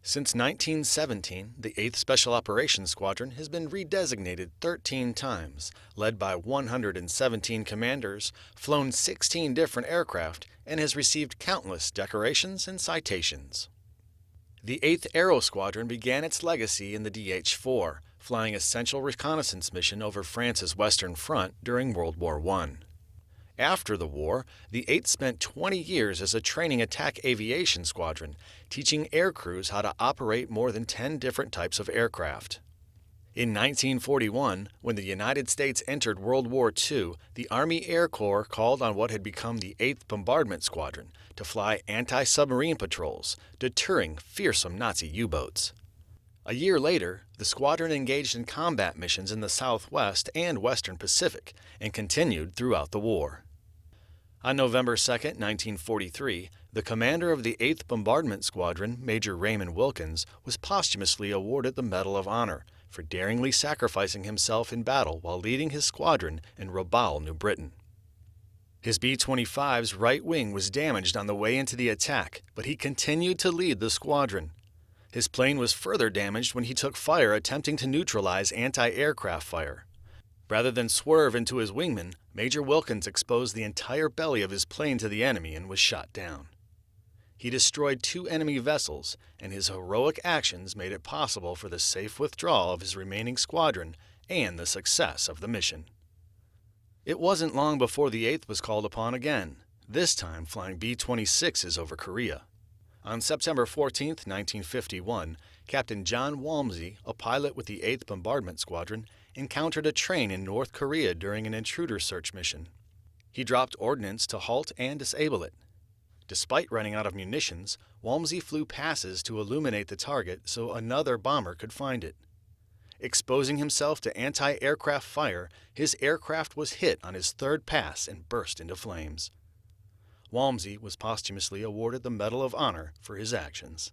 Since 1917, the 8th Special Operations Squadron has been redesignated 13 times, led by 117 commanders, flown 16 different aircraft, and has received countless decorations and citations. The 8th Aero Squadron began its legacy in the DH-4, flying essential reconnaissance mission over France's Western Front during World War I. After the war, the 8th spent 20 years as a training attack aviation squadron, teaching air crews how to operate more than 10 different types of aircraft. In 1941, when the United States entered World War II, the Army Air Corps called on what had become the 8th Bombardment Squadron to fly anti-submarine patrols, deterring fearsome Nazi U-boats. A year later, the squadron engaged in combat missions in the Southwest and Western Pacific and continued throughout the war. On November 2, 1943, the commander of the 8th Bombardment Squadron, Major Raymond Wilkins, was posthumously awarded the Medal of Honor for daringly sacrificing himself in battle while leading his squadron in Rabaul, New Britain. His B-25's right wing was damaged on the way into the attack, but he continued to lead the squadron. His plane was further damaged when he took fire attempting to neutralize anti-aircraft fire. Rather than swerve into his wingman, Major Wilkins exposed the entire belly of his plane to the enemy and was shot down. He destroyed 2 enemy vessels, and his heroic actions made it possible for the safe withdrawal of his remaining squadron and the success of the mission. It wasn't long before the 8th was called upon again, this time flying B-26s over Korea. On September 14, 1951, Captain John Walmsley, a pilot with the 8th Bombardment Squadron, encountered a train in North Korea during an intruder search mission. He dropped ordnance to halt and disable it. Despite running out of munitions, Walmsley flew passes to illuminate the target so another bomber could find it. Exposing himself to anti-aircraft fire, his aircraft was hit on his 3rd pass and burst into flames. Walmsley was posthumously awarded the Medal of Honor for his actions.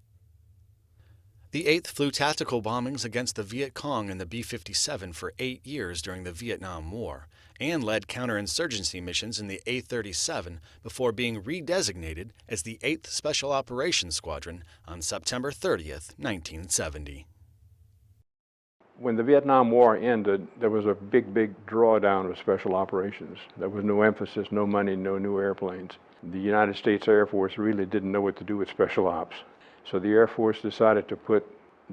The 8th flew tactical bombings against the Viet Cong and the B-57 for 8 years during the Vietnam War, and led counterinsurgency missions in the A-37 before being redesignated as the 8th Special Operations Squadron on September 30, 1970. When the Vietnam War ended, there was a big drawdown of special operations. There was no emphasis, no money, no new airplanes. The United States Air Force really didn't know what to do with special ops. So the Air Force decided to put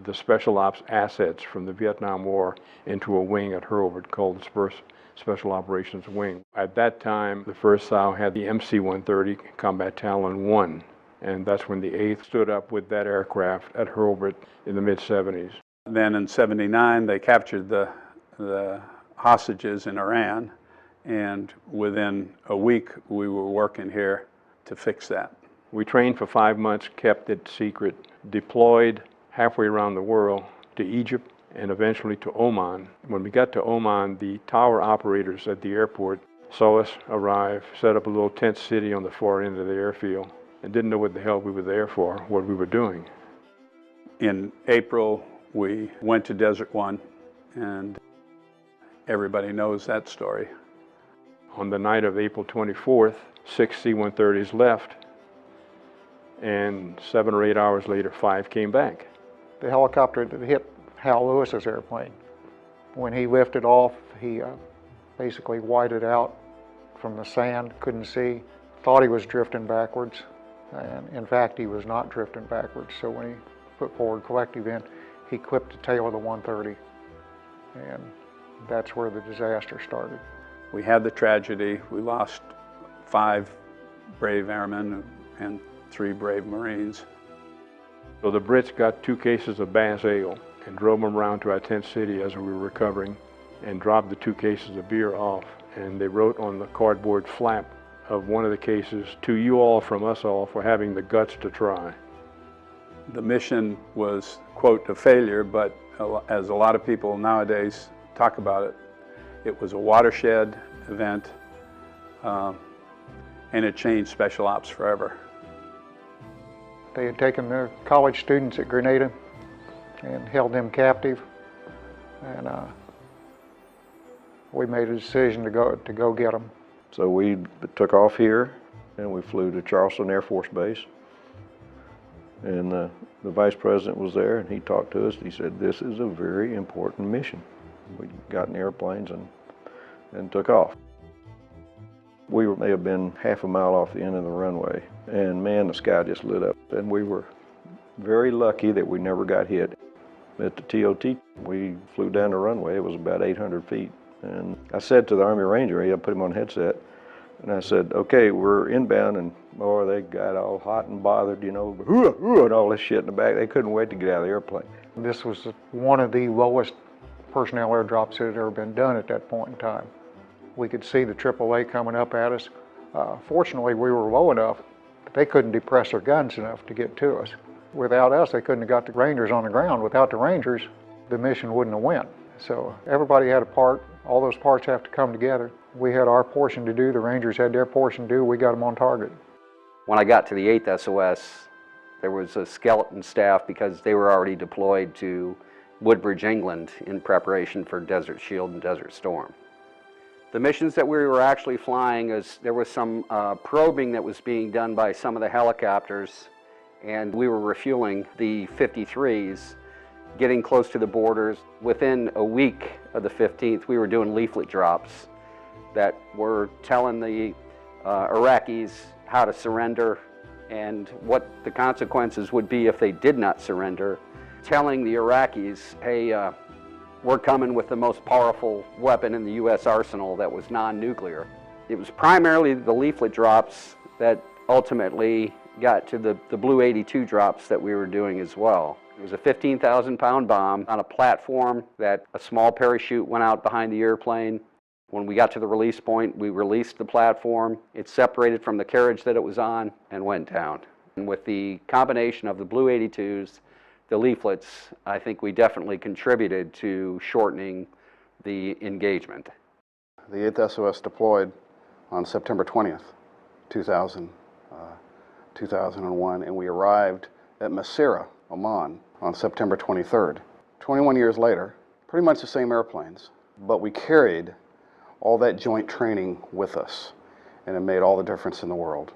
the special ops assets from the Vietnam War into a wing at Hurlburt called the Special Operations Wing. At that time, the 1st SOW had the MC-130 Combat Talon 1, and that's when the 8th stood up with that aircraft at Hurlburt in the mid-70s. Then in '79, they captured the hostages in Iran, and within a week, we were working here to fix that. We trained for 5 months, kept it secret, deployed halfway around the world to Egypt and eventually to Oman. When we got to Oman, the tower operators at the airport saw us arrive, set up a little tent city on the far end of the airfield, and didn't know what the hell we were there for, what we were doing. In April, we went to Desert One, and everybody knows that story. On the night of April 24th, 6 C-130s left, and 7 or 8 hours later, 5 came back. The helicopter that hit Hal Lewis's airplane, when he lifted off, he basically whited out from the sand, couldn't see, thought he was drifting backwards, and in fact, he was not drifting backwards. So when he put forward collective in, he clipped the tail of the 130, and that's where the disaster started. We had the tragedy. We lost 5 brave airmen and 3 brave Marines. So the Brits got 2 cases of Bass Ale and drove them around to our tent city as we were recovering and dropped the 2 cases of beer off. And they wrote on the cardboard flap of one of the cases, "To you all from us all for having the guts to try." The mission was, quote, a failure, but as a lot of people nowadays talk about it, it was a watershed event, and it changed Special Ops forever. They had taken their college students at Grenada and held them captive, and we made a decision to go get them. So we took off here and we flew to Charleston Air Force Base. And the vice president was there, and he talked to us. He said, "This is a very important mission." We got in airplanes and took off. We may have been half a mile off the end of the runway, and man, the sky just lit up. And we were very lucky that we never got hit. At the TOT, we flew down the runway. It was about 800 feet. And I said to the Army Ranger, I put him on headset, and I said, "Okay, we're inbound," and boy, they got all hot and bothered, you know, and all this shit in the back. They couldn't wait to get out of the airplane. This was one of the lowest personnel airdrops that had ever been done at that point in time. We could see the AAA coming up at us. Fortunately, we were low enough that they couldn't depress their guns enough to get to us. Without us, they couldn't have got the Rangers on the ground. Without the Rangers, the mission wouldn't have went. So everybody had a part. All those parts have to come together. We had our portion to do. The Rangers had their portion to do. We got them on target. When I got to the 8th SOS, there was a skeleton staff because they were already deployed to Woodbridge, England in preparation for Desert Shield and Desert Storm. The missions that we were actually flying, there was some probing that was being done by some of the helicopters, and we were refueling the 53s, getting close to the borders. Within a week of the 15th, we were doing leaflet drops that were telling the Iraqis how to surrender and what the consequences would be if they did not surrender, telling the Iraqis, hey, we're coming with the most powerful weapon in the U.S. arsenal that was non-nuclear. It was primarily the leaflet drops that ultimately got to the Blue 82 drops that we were doing as well. It was a 15,000-pound bomb on a platform that a small parachute went out behind the airplane. When we got to the release point, we released the platform. It separated from the carriage that it was on and went down. And with the combination of the Blue 82s, the leaflets, I think we definitely contributed to shortening the engagement. The 8th SOS deployed on September 20th, 2001, and we arrived at Masira, Oman, on September 23rd. 21 years later, pretty much the same airplanes, but we carried all that joint training with us, and it made all the difference in the world.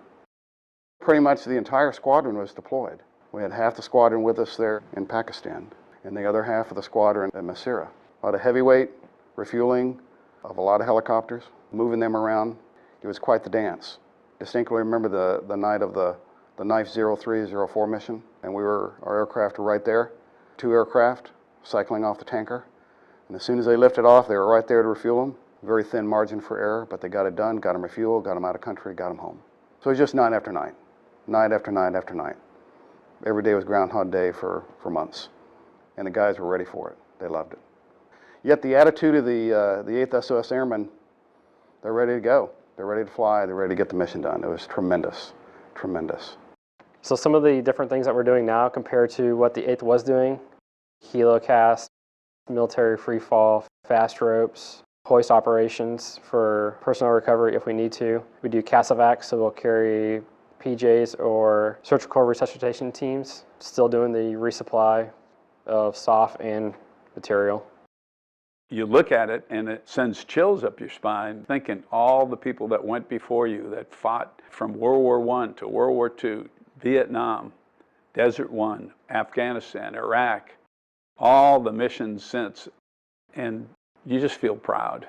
Pretty much the entire squadron was deployed. We had half the squadron with us there in Pakistan, and the other half of the squadron at Masira. A lot of heavyweight refueling of a lot of helicopters, moving them around. It was quite the dance. Distinctly remember the night of the Knife 03-04 mission, and our aircraft were right there. 2 aircraft cycling off the tanker, and as soon as they lifted off, they were right there to refuel them. Very thin margin for error, but they got it done, got them refueled, got them out of country, got them home. So it was just night after night, night after night after night. Every day was Groundhog Day for months, and the guys were ready for it. They loved it. Yet the attitude of the 8th SOS Airmen, they're ready to go. They're ready to fly. They're ready to get the mission done. It was tremendous, tremendous. So some of the different things that we're doing now compared to what the 8th was doing, helocast, military free fall, fast ropes, hoist operations for personnel recovery if we need to. We do CASEVAC, so we'll carry PJs or surgical resuscitation teams, still doing the resupply of SOF and material. You look at it and it sends chills up your spine, thinking all the people that went before you that fought from World War I to World War II, Vietnam, Desert One, Afghanistan, Iraq, all the missions since, and you just feel proud.